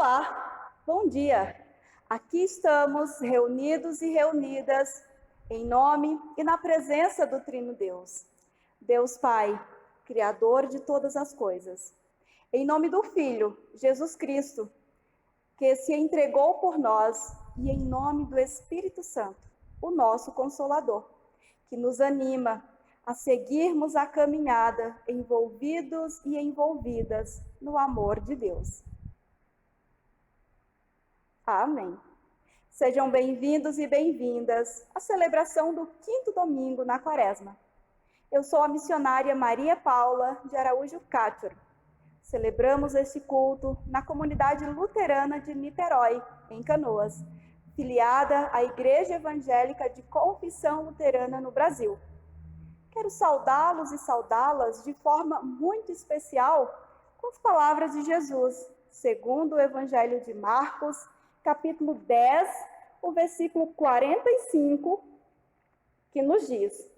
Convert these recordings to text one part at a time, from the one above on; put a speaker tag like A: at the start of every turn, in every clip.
A: Olá, bom dia! Aqui estamos reunidos e reunidas em nome e na presença do Trino Deus. Deus Pai, Criador de todas as coisas. Em nome do Filho, Jesus Cristo, que se entregou por nós, e em nome do Espírito Santo, o nosso Consolador, que nos anima a seguirmos a caminhada envolvidos e envolvidas no amor de Deus. Amém. Sejam bem-vindos e bem-vindas à celebração do 5º domingo na Quaresma. Eu sou a missionária Maria Paula de Araújo Cátioro. Celebramos este culto na comunidade luterana de Niterói, em Canoas, filiada à Igreja Evangélica de Confissão Luterana no Brasil. Quero saudá-los e saudá-las de forma muito especial com as palavras de Jesus, segundo o Evangelho de Marcos, capítulo 10, o versículo 45, que nos diz: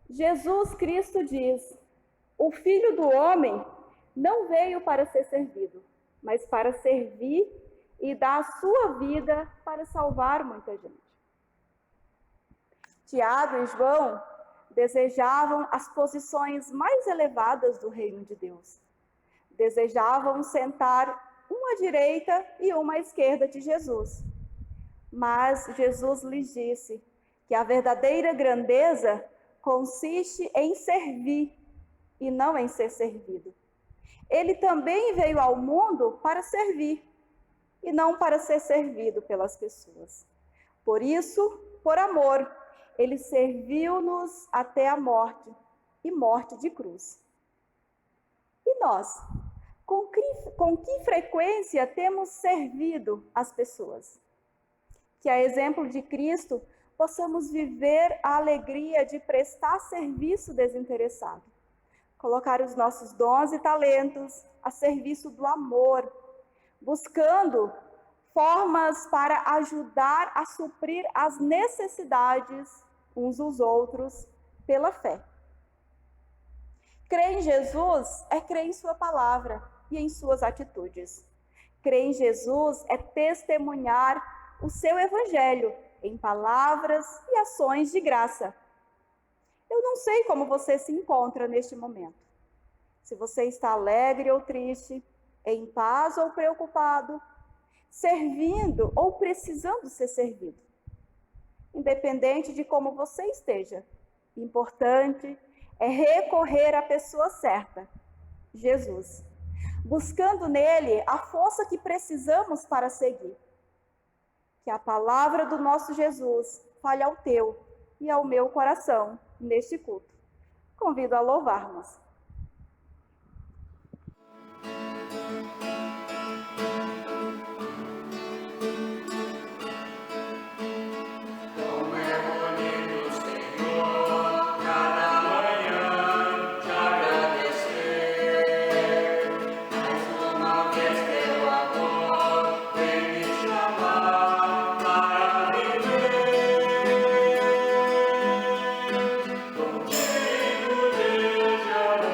A: Jesus Cristo diz: o Filho do Homem não veio para ser servido, mas para servir e dar a sua vida para salvar muita gente. Tiago e João desejavam as posições mais elevadas do reino de Deus. Desejavam sentar uma à direita e uma à esquerda de Jesus. Mas Jesus lhes disse que a verdadeira grandeza consiste em servir e não em ser servido. Ele também veio ao mundo para servir e não para ser servido pelas pessoas. Por isso, por amor, ele serviu-nos até a morte, e morte de cruz. E nós? Com que frequência temos servido as pessoas? Que, a exemplo de Cristo, possamos viver a alegria de prestar serviço desinteressado. Colocar os nossos dons e talentos a serviço do amor, buscando formas para ajudar a suprir as necessidades uns dos outros pela fé. Crer em Jesus é crer em sua palavra e em suas atitudes. Crer em Jesus é testemunhar o seu evangelho em palavras e ações de graça. Eu não sei como você se encontra neste momento. Se você está alegre ou triste, em paz ou preocupado, servindo ou precisando ser servido. Independente de como você esteja, importante é recorrer à pessoa certa, Jesus, buscando nele a força que precisamos para seguir. Que a palavra do nosso Jesus fale ao teu e ao meu coração neste culto. Convido a louvarmos.
B: Contigo, Deus,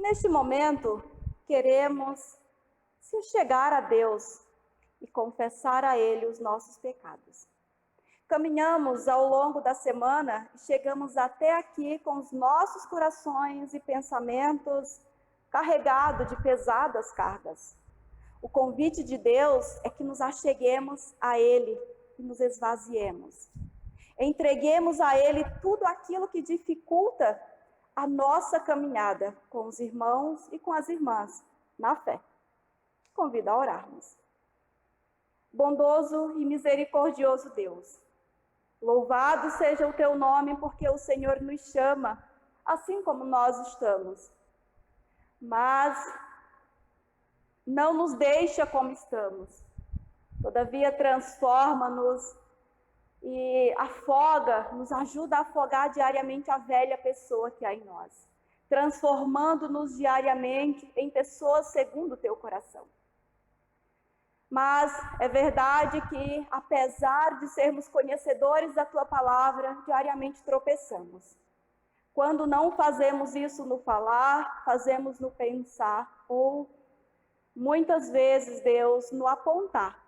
A: Neste momento, queremos se chegar a Deus e confessar a Ele os nossos pecados. Caminhamos ao longo da semana e chegamos até aqui com os nossos corações e pensamentos carregados de pesadas cargas. O convite de Deus é que nos acheguemos a Ele e nos esvaziemos. Entreguemos a Ele tudo aquilo que dificulta a nossa caminhada com os irmãos e com as irmãs na fé. Convido a orarmos. Bondoso e misericordioso Deus, louvado seja o teu nome, porque o Senhor nos chama, assim como nós estamos. Mas não nos deixa como estamos. Todavia, transforma-nos e nos ajuda a afogar diariamente a velha pessoa que há em nós, transformando-nos diariamente em pessoas segundo o teu coração. Mas é verdade que, apesar de sermos conhecedores da tua palavra, diariamente tropeçamos. Quando não fazemos isso no falar, fazemos no pensar, ou muitas vezes, Deus, no apontar.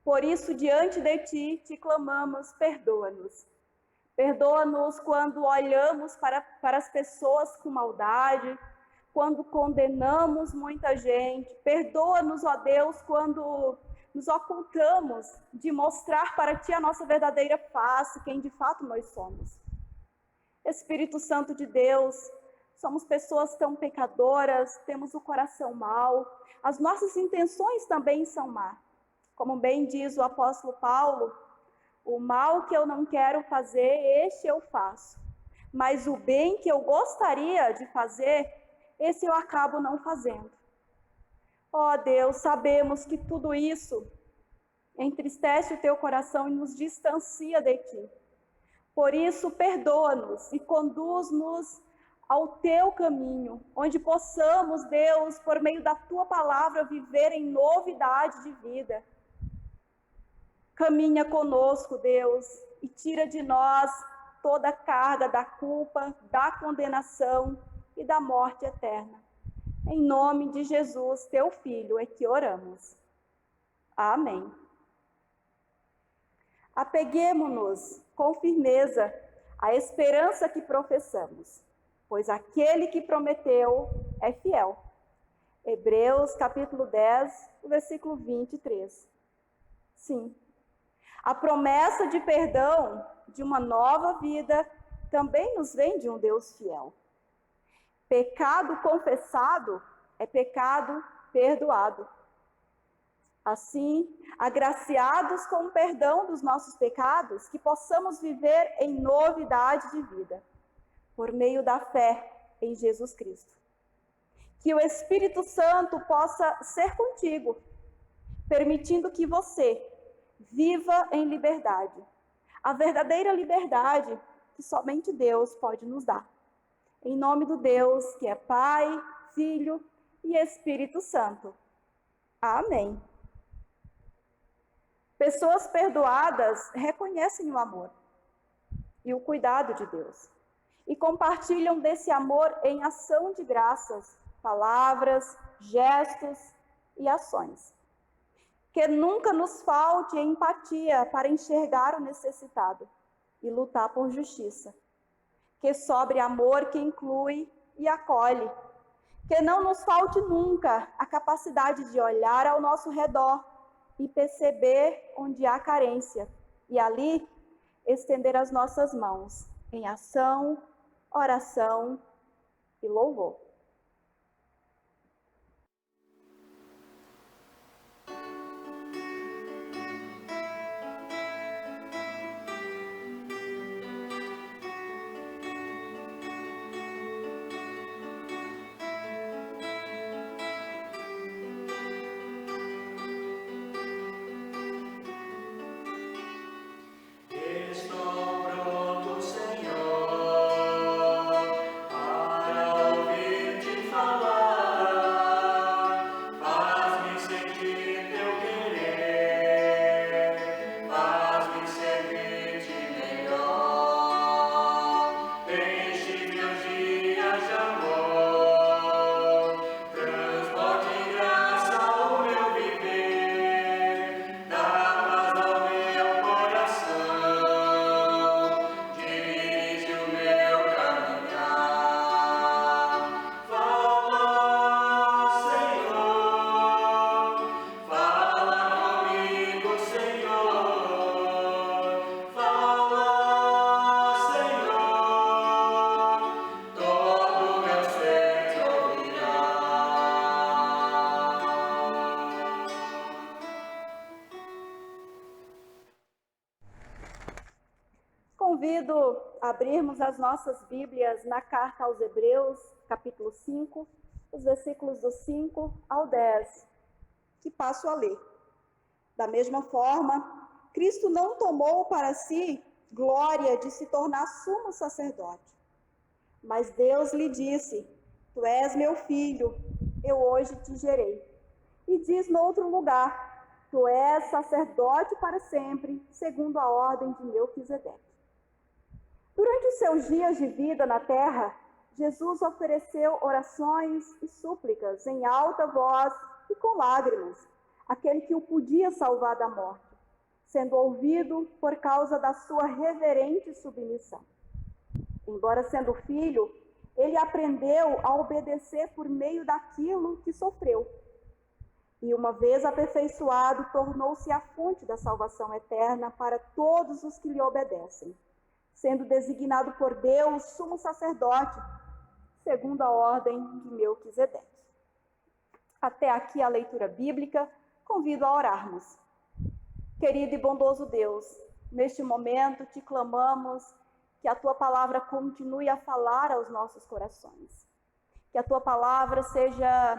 A: Por isso, diante de ti, te clamamos, perdoa-nos. Perdoa-nos quando olhamos para as pessoas com maldade, quando condenamos muita gente. Perdoa-nos, ó Deus, quando nos ocultamos de mostrar para ti a nossa verdadeira face, quem de fato nós somos. Espírito Santo de Deus, somos pessoas tão pecadoras, temos o coração mau, as nossas intenções também são más. Como bem diz o apóstolo Paulo, o mal que eu não quero fazer, este eu faço. Mas o bem que eu gostaria de fazer, esse eu acabo não fazendo. Ó Deus, sabemos que tudo isso entristece o teu coração e nos distancia de ti. Por isso, perdoa-nos e conduz-nos ao teu caminho, onde possamos, Deus, por meio da tua palavra, viver em novidade de vida. Caminha conosco, Deus, e tira de nós toda a carga da culpa, da condenação e da morte eterna. Em nome de Jesus, teu Filho, é que oramos. Amém. Apeguemo-nos com firmeza à esperança que professamos, pois aquele que prometeu é fiel. Hebreus capítulo 10, versículo 23. Sim. A promessa de perdão, de uma nova vida, também nos vem de um Deus fiel. Pecado confessado é pecado perdoado. Assim, agraciados com o perdão dos nossos pecados, que possamos viver em novidade de vida, por meio da fé em Jesus Cristo. Que o Espírito Santo possa ser contigo, permitindo que você viva em liberdade, a verdadeira liberdade que somente Deus pode nos dar. Em nome do Deus que é Pai, Filho e Espírito Santo. Amém. Pessoas perdoadas reconhecem o amor e o cuidado de Deus e compartilham desse amor em ação de graças, palavras, gestos e ações. Que nunca nos falte empatia para enxergar o necessitado e lutar por justiça. Que sobre amor que inclui e acolhe. Que não nos falte nunca a capacidade de olhar ao nosso redor e perceber onde há carência. E ali, estender as nossas mãos em ação, oração e louvor.
B: Estou pronto, Senhor, para ouvir
A: convido a abrirmos as nossas Bíblias na carta aos Hebreus, capítulo 5, os versículos do 5 ao 10, que passo a ler. Da mesma forma, Cristo não tomou para si glória de se tornar sumo sacerdote, mas Deus lhe disse: Tu és meu filho, eu hoje te gerei. E diz no outro lugar: Tu és sacerdote para sempre, segundo a ordem de Melquisedeque. Durante os seus dias de vida na terra, Jesus ofereceu orações e súplicas em alta voz e com lágrimas, àquele que o podia salvar da morte, sendo ouvido por causa da sua reverente submissão. Embora sendo filho, ele aprendeu a obedecer por meio daquilo que sofreu. E uma vez aperfeiçoado, tornou-se a fonte da salvação eterna para todos os que lhe obedecem, sendo designado por Deus sumo sacerdote, segundo a ordem de Melquisedeque. Até aqui a leitura bíblica, convido a orarmos. Querido e bondoso Deus, neste momento te clamamos que a tua palavra continue a falar aos nossos corações, que a tua palavra seja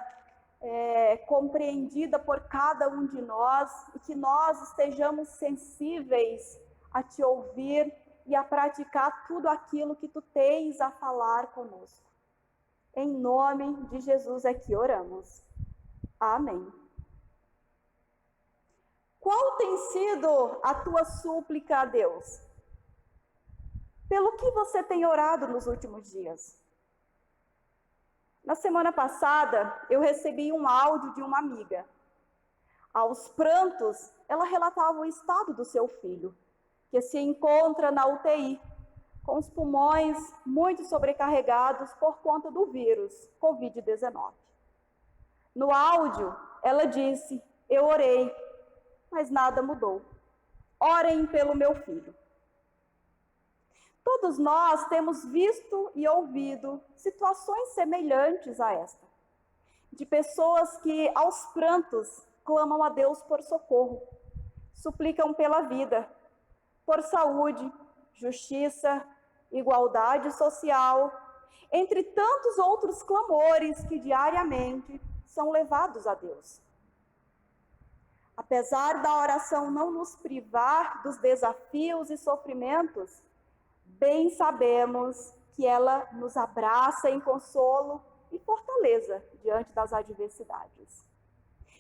A: compreendida por cada um de nós e que nós estejamos sensíveis a te ouvir e a praticar tudo aquilo que tu tens a falar conosco. Em nome de Jesus é que oramos. Amém. Qual tem sido a tua súplica a Deus? Pelo que você tem orado nos últimos dias? Na semana passada, eu recebi um áudio de uma amiga. Aos prantos, ela relatava o estado do seu filho, que se encontra na UTI, com os pulmões muito sobrecarregados por conta do vírus Covid-19. No áudio, ela disse: Eu orei, mas nada mudou. Orem pelo meu filho. Todos nós temos visto e ouvido situações semelhantes a esta, de pessoas que aos prantos clamam a Deus por socorro, suplicam pela vida, por saúde, justiça, igualdade social, entre tantos outros clamores que diariamente são levados a Deus. Apesar da oração não nos privar dos desafios e sofrimentos, bem sabemos que ela nos abraça em consolo e fortaleza diante das adversidades.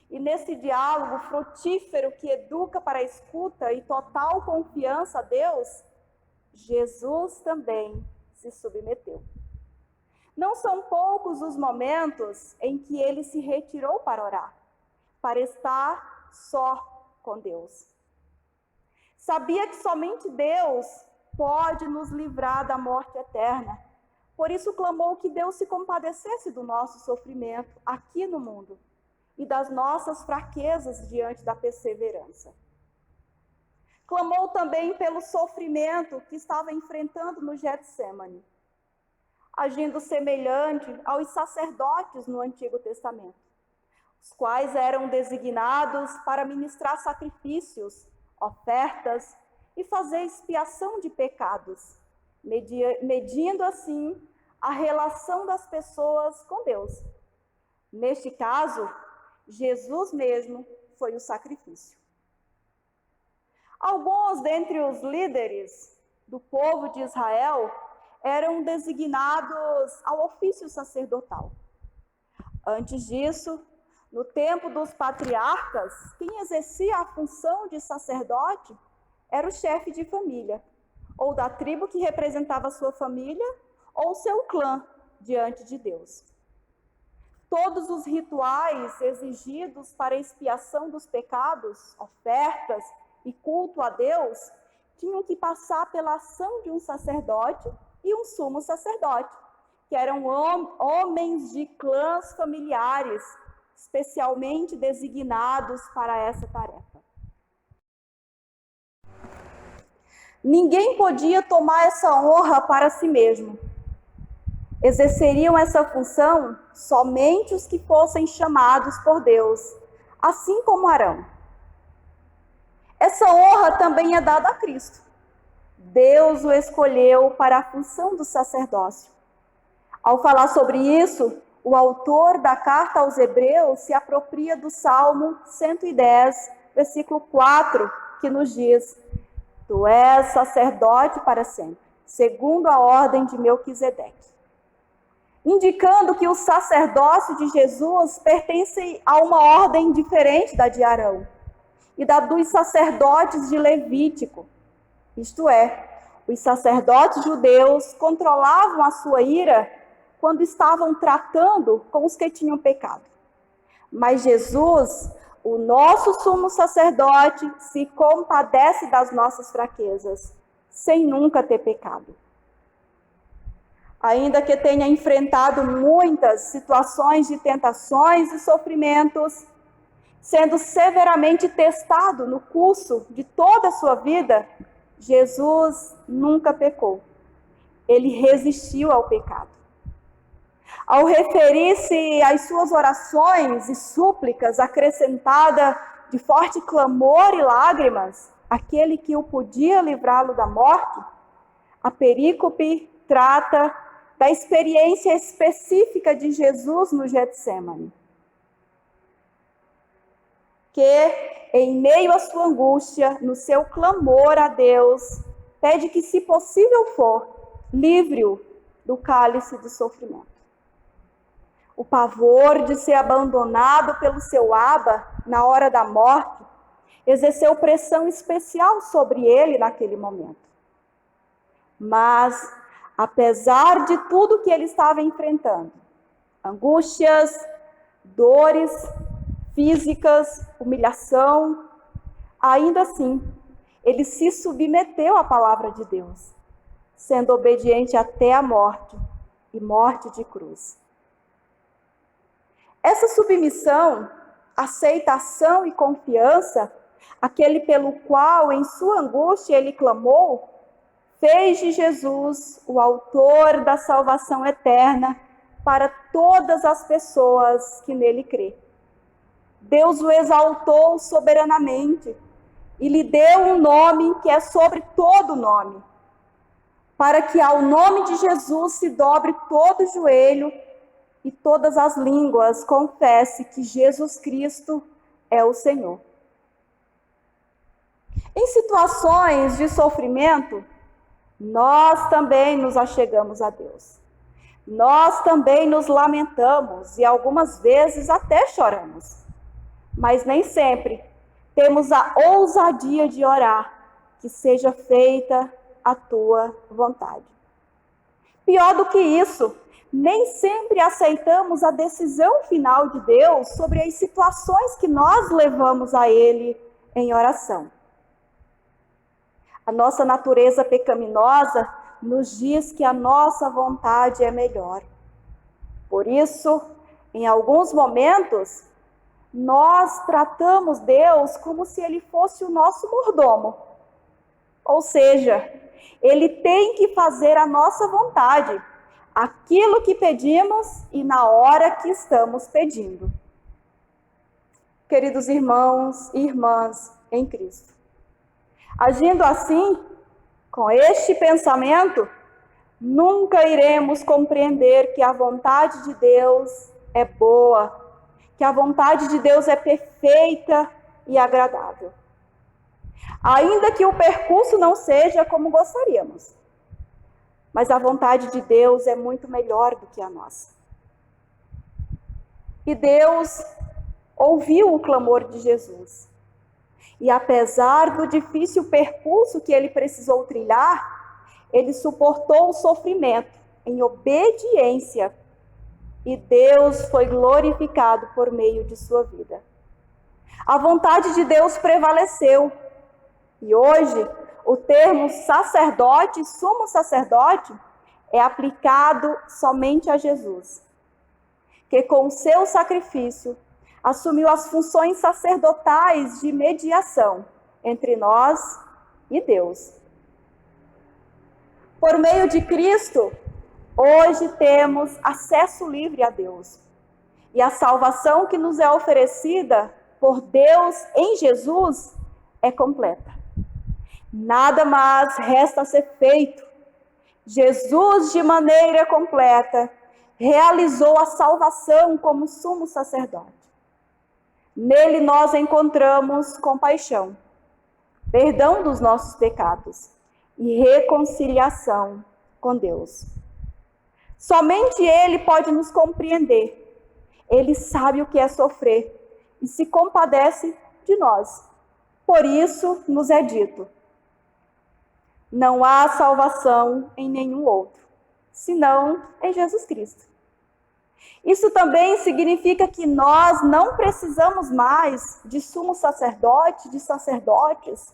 A: E nesse diálogo frutífero que educa para a escuta e total confiança a Deus, Jesus também se submeteu. Não são poucos os momentos em que ele se retirou para orar, para estar só com Deus. Sabia que somente Deus pode nos livrar da morte eterna. Por isso clamou que Deus se compadecesse do nosso sofrimento aqui no mundo e das nossas fraquezas diante da perseverança. Clamou também pelo sofrimento que estava enfrentando no Getsêmani, agindo semelhante aos sacerdotes no Antigo Testamento, os quais eram designados para ministrar sacrifícios, ofertas e fazer expiação de pecados, medindo assim a relação das pessoas com Deus. Neste caso, Jesus mesmo foi o sacrifício. Alguns dentre os líderes do povo de Israel eram designados ao ofício sacerdotal. Antes disso, no tempo dos patriarcas, quem exercia a função de sacerdote era o chefe de família, ou da tribo que representava a sua família, ou seu clã diante de Deus. Todos os rituais exigidos para a expiação dos pecados, ofertas e culto a Deus, tinham que passar pela ação de um sacerdote e um sumo sacerdote, que eram homens de clãs familiares, especialmente designados para essa tarefa. Ninguém podia tomar essa honra para si mesmo. Exerceriam essa função somente os que fossem chamados por Deus, assim como Arão. Essa honra também é dada a Cristo. Deus o escolheu para a função do sacerdócio. Ao falar sobre isso, o autor da carta aos Hebreus se apropria do Salmo 110, versículo 4, que nos diz: Tu és sacerdote para sempre, segundo a ordem de Melquisedeque. Indicando que o sacerdócio de Jesus pertence a uma ordem diferente da de Arão e da dos sacerdotes de Levítico. Isto é, os sacerdotes judeus controlavam a sua ira quando estavam tratando com os que tinham pecado. Mas Jesus, o nosso sumo sacerdote, se compadece das nossas fraquezas, sem nunca ter pecado. Ainda que tenha enfrentado muitas situações de tentações e sofrimentos, sendo severamente testado no curso de toda a sua vida, Jesus nunca pecou. Ele resistiu ao pecado. Ao referir-se às suas orações e súplicas, acrescentada de forte clamor e lágrimas, aquele que o podia livrá-lo da morte, a perícope trata da experiência específica de Jesus no Getsêmani, que, em meio à sua angústia, no seu clamor a Deus, pede que, se possível for, livre-o do cálice do sofrimento. O pavor de ser abandonado pelo seu Abba na hora da morte exerceu pressão especial sobre ele naquele momento. Mas, apesar de tudo que ele estava enfrentando, angústias, dores físicas, humilhação, ainda assim, ele se submeteu à palavra de Deus, sendo obediente até a morte, e morte de cruz. Essa submissão, aceitação e confiança, aquele pelo qual em sua angústia ele clamou, fez de Jesus o autor da salvação eterna para todas as pessoas que nele crê. Deus o exaltou soberanamente e lhe deu um nome que é sobre todo nome, para que ao nome de Jesus se dobre todo o joelho e todas as línguas confessem que Jesus Cristo é o Senhor. Em situações de sofrimento, nós também nos achegamos a Deus. Nós também nos lamentamos e algumas vezes até choramos. Mas nem sempre temos a ousadia de orar, que seja feita a tua vontade. Pior do que isso, nem sempre aceitamos a decisão final de Deus sobre as situações que nós levamos a Ele em oração. A nossa natureza pecaminosa nos diz que a nossa vontade é melhor. Por isso, em alguns momentos, nós tratamos Deus como se Ele fosse o nosso mordomo. Ou seja, Ele tem que fazer a nossa vontade, aquilo que pedimos e na hora que estamos pedindo. Queridos irmãos e irmãs em Cristo, agindo assim, com este pensamento, nunca iremos compreender que a vontade de Deus é boa, que a vontade de Deus é perfeita e agradável. Ainda que o percurso não seja como gostaríamos, mas a vontade de Deus é muito melhor do que a nossa. E Deus ouviu o clamor de Jesus. E apesar do difícil percurso que ele precisou trilhar, ele suportou o sofrimento em obediência. E Deus foi glorificado por meio de sua vida. A vontade de Deus prevaleceu. E hoje, o termo sacerdote, sumo sacerdote, é aplicado somente a Jesus, que com o seu sacrifício assumiu as funções sacerdotais de mediação entre nós e Deus. Por meio de Cristo, hoje temos acesso livre a Deus. E a salvação que nos é oferecida por Deus em Jesus é completa. Nada mais resta a ser feito. Jesus, de maneira completa, realizou a salvação como sumo sacerdote. Nele nós encontramos compaixão, perdão dos nossos pecados e reconciliação com Deus. Somente Ele pode nos compreender. Ele sabe o que é sofrer e se compadece de nós. Por isso nos é dito: não há salvação em nenhum outro, senão em Jesus Cristo. Isso também significa que nós não precisamos mais de sumo sacerdote, de sacerdotes,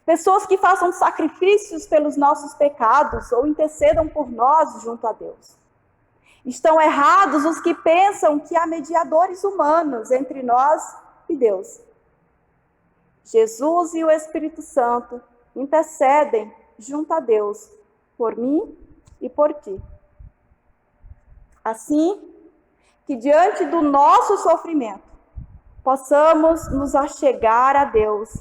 A: pessoas que façam sacrifícios pelos nossos pecados ou intercedam por nós junto a Deus. Estão errados os que pensam que há mediadores humanos entre nós e Deus. Jesus e o Espírito Santo intercedem junto a Deus por mim e por ti. Assim, que diante do nosso sofrimento, possamos nos achegar a Deus,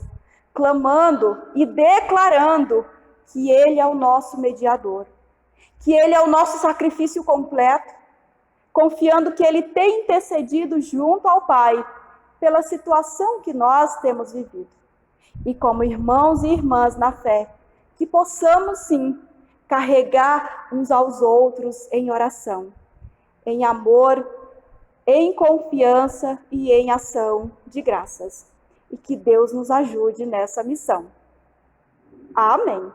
A: clamando e declarando que Ele é o nosso mediador, que Ele é o nosso sacrifício completo, confiando que Ele tem intercedido junto ao Pai pela situação que nós temos vivido. E como irmãos e irmãs na fé, que possamos sim carregar uns aos outros em oração, em amor, em confiança e em ação de graças. E que Deus nos ajude nessa missão. Amém.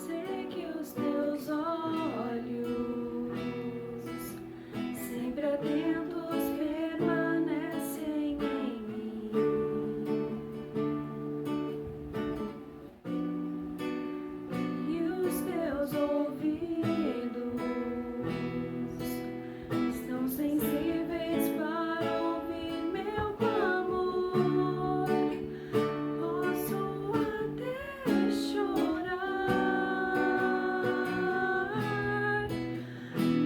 B: Sei que os teus olhos, sempre atentos, permanecem em mim. E os teus ouvidos estão sensíveis para ouvir meu clamor. Posso até chorar,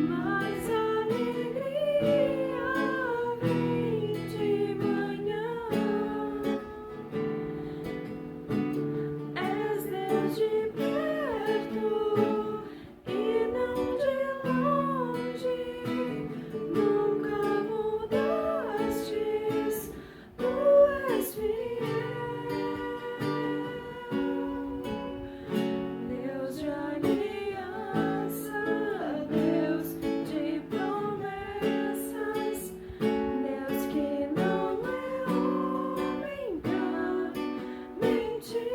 B: mas a alegria vem de manhã. És Deus de perto e não de longe, nunca mudastes, tu és fiel. Deus de aliança, Deus de promessas, Deus que não é homem pra mentir.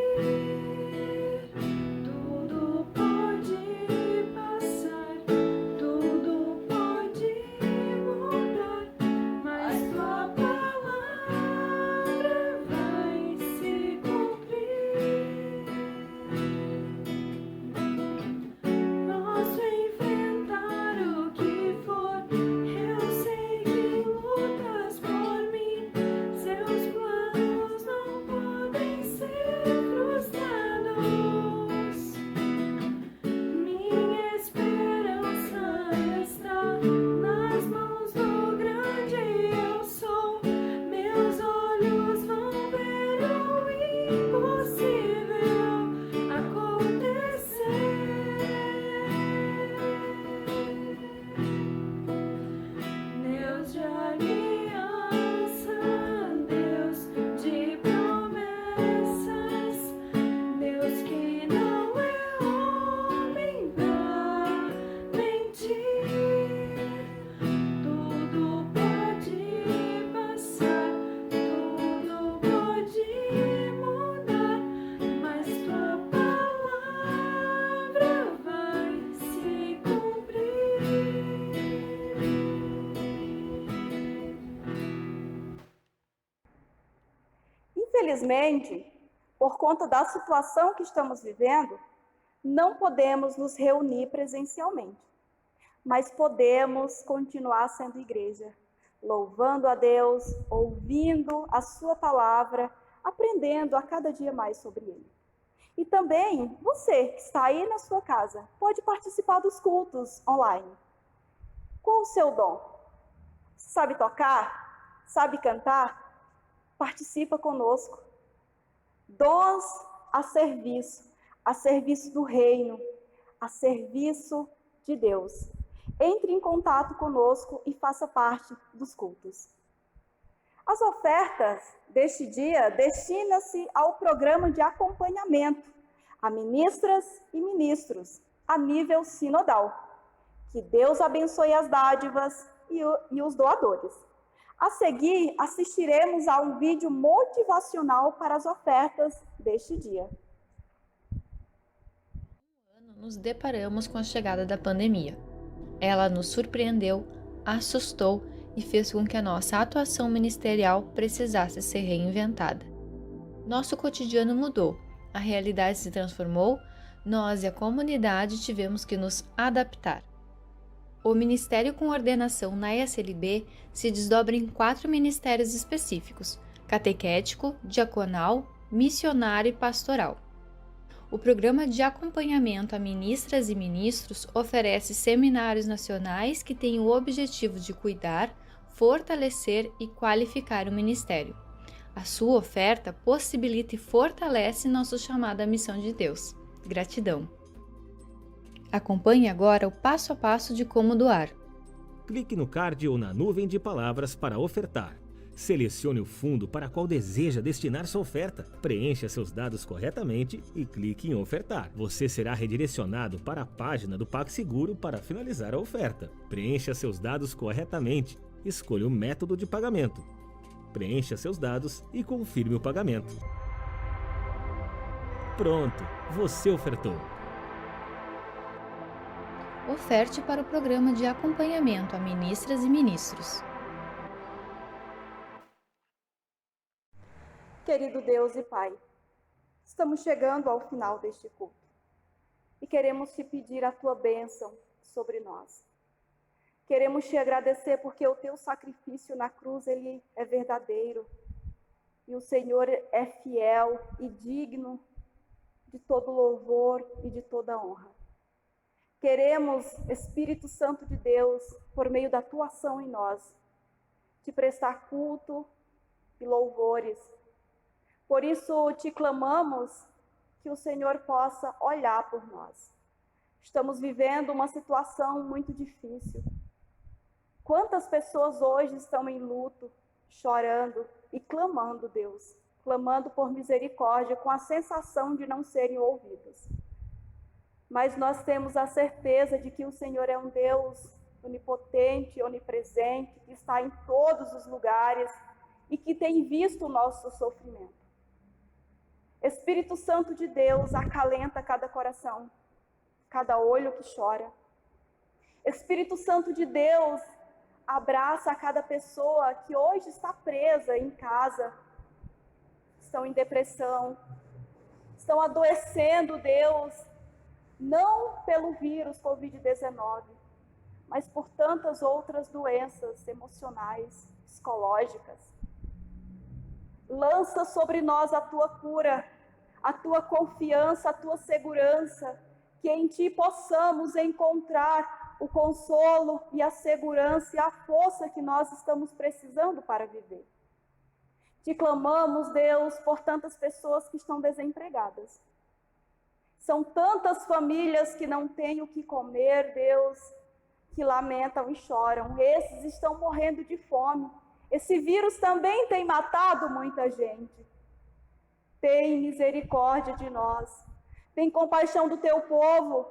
B: Tudo pode passar, tudo pode mudar, mas tua palavra vai se cumprir. Posso enfrentar o que for, eu sei que lutas por mim. Seus planos não podem ser frustrados. Minha esperança está nas mãos do grande eu sou. Meus olhos vão ver o impossível acontecer. Deus de aliança, Deus de promessas, Deus que não é homem pra mentir. Tudo pode passar, tudo pode mudar, mas tua palavra vai se cumprir.
A: Infelizmente, por conta da situação que estamos vivendo, não podemos nos reunir presencialmente, mas podemos continuar sendo igreja, louvando a Deus, ouvindo a sua palavra, aprendendo a cada dia mais sobre Ele. E também, você que está aí na sua casa, pode participar dos cultos online. Qual o seu dom? Sabe tocar? Sabe cantar? Participa conosco. Dons a serviço do reino, a serviço de Deus. Entre em contato conosco e faça parte dos cultos. As ofertas deste dia destinam-se ao programa de acompanhamento a ministras e ministros, a nível sinodal. Que Deus abençoe as dádivas e os doadores. A seguir, assistiremos a um vídeo motivacional para as ofertas deste dia.
C: Nos deparamos com a chegada da pandemia. Ela nos surpreendeu, assustou e fez com que a nossa atuação ministerial precisasse ser reinventada. Nosso cotidiano mudou, a realidade se transformou, nós e a comunidade tivemos que nos adaptar. O Ministério com ordenação na ESLB se desdobra em 4 ministérios específicos: catequético, diaconal, missionário e pastoral. O programa de acompanhamento a ministras e ministros oferece seminários nacionais que têm o objetivo de cuidar, fortalecer e qualificar o ministério. A sua oferta possibilita e fortalece nosso chamado à missão de Deus. Gratidão. Acompanhe agora o passo a passo de como doar.
D: Clique no card ou na nuvem de palavras para ofertar. Selecione o fundo para qual deseja destinar sua oferta. Preencha seus dados corretamente e clique em ofertar. Você será redirecionado para a página do PagSeguro para finalizar a oferta. Preencha seus dados corretamente. Escolha o método de pagamento. Preencha seus dados e confirme o pagamento. Pronto, você ofertou.
C: Oferte para o programa de acompanhamento a ministras e ministros.
A: Querido Deus e Pai, estamos chegando ao final deste culto e queremos te pedir a tua bênção sobre nós. Queremos te agradecer porque o teu sacrifício na cruz, ele é verdadeiro e o Senhor é fiel e digno de todo louvor e de toda honra. Queremos, Espírito Santo de Deus, por meio da tua ação em nós, te prestar culto e louvores. Por isso te clamamos que o Senhor possa olhar por nós. Estamos vivendo uma situação muito difícil. Quantas pessoas hoje estão em luto, chorando e clamando, Deus, clamando por misericórdia, com a sensação de não serem ouvidos. Mas nós temos a certeza de que o Senhor é um Deus onipotente, onipresente, que está em todos os lugares e que tem visto o nosso sofrimento. Espírito Santo de Deus, acalenta cada coração, cada olho que chora. Espírito Santo de Deus, abraça a cada pessoa que hoje está presa em casa, estão em depressão, estão adoecendo, Deus, não pelo vírus Covid-19, mas por tantas outras doenças emocionais, psicológicas. Lança sobre nós a tua cura, a tua confiança, a tua segurança, que em ti possamos encontrar o consolo e a segurança e a força que nós estamos precisando para viver. Te clamamos, Deus, por tantas pessoas que estão desempregadas. São tantas famílias que não têm o que comer, Deus, que lamentam e choram. Esses estão morrendo de fome. Esse vírus também tem matado muita gente. Tem misericórdia de nós. Tem compaixão do teu povo.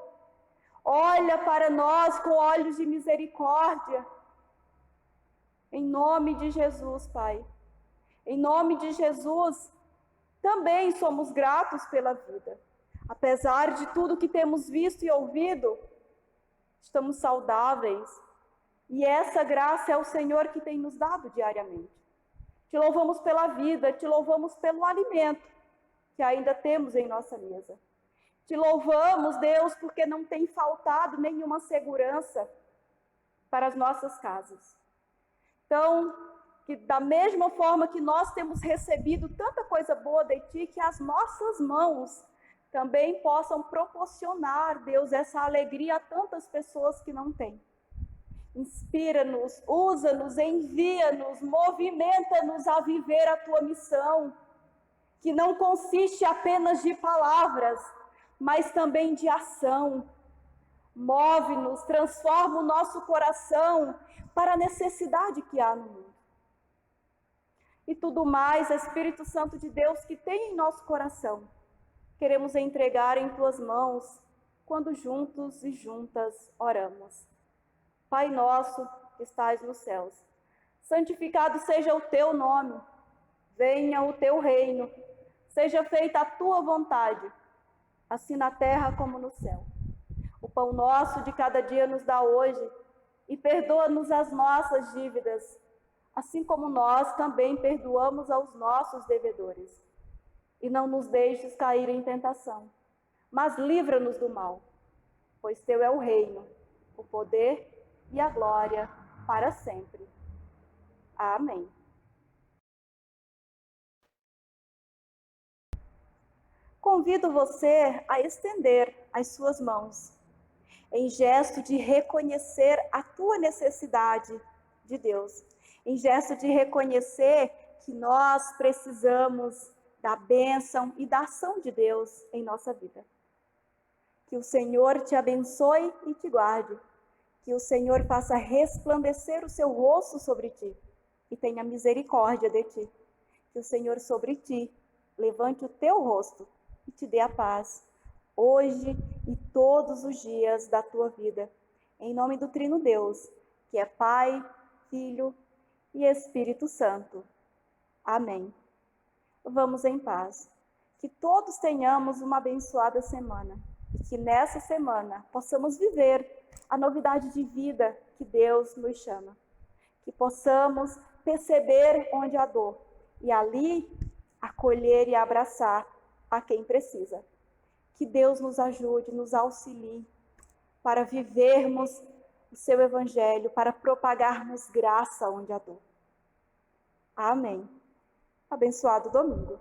A: Olha para nós com olhos de misericórdia. Em nome de Jesus, Pai. Em nome de Jesus, também somos gratos pela vida. Apesar de tudo que temos visto e ouvido, estamos saudáveis. E essa graça é o Senhor que tem nos dado diariamente. Te louvamos pela vida, te louvamos pelo alimento que ainda temos em nossa mesa. Te louvamos, Deus, porque não tem faltado nenhuma segurança para as nossas casas. Então, que da mesma forma que nós temos recebido tanta coisa boa de Ti, que as nossas mãos também possam proporcionar, Deus, essa alegria a tantas pessoas que não têm. Inspira-nos, usa-nos, envia-nos, movimenta-nos a viver a tua missão, que não consiste apenas de palavras, mas também de ação. Move-nos, transforma o nosso coração para a necessidade que há no mundo. E tudo mais, Espírito Santo de Deus, que tem em nosso coração, queremos entregar em tuas mãos quando juntos e juntas oramos. Pai nosso que estais nos céus, santificado seja o teu nome, venha o teu reino, seja feita a tua vontade, assim na terra como no céu. O pão nosso de cada dia nos dá hoje, e perdoa-nos as nossas dívidas, assim como nós também perdoamos aos nossos devedores. E não nos deixes cair em tentação, mas livra-nos do mal, pois teu é o reino, o poder e a glória para sempre. Amém. Convido você a estender as suas mãos, em gesto de reconhecer a tua necessidade de Deus, em gesto de reconhecer que nós precisamos da bênção e da ação de Deus em nossa vida. Que o Senhor te abençoe e te guarde. Que o Senhor faça resplandecer o seu rosto sobre ti e tenha misericórdia de ti. Que o Senhor sobre ti levante o teu rosto e te dê a paz, hoje e todos os dias da tua vida. Em nome do Trino Deus, que é Pai, Filho e Espírito Santo. Amém. Vamos em paz. Que todos tenhamos uma abençoada semana e que nessa semana possamos viver a novidade de vida que Deus nos chama. Que possamos perceber onde há dor e ali acolher e abraçar a quem precisa. Que Deus nos ajude, nos auxilie para vivermos o seu evangelho, para propagarmos graça onde há dor. Amém. Abençoado domingo.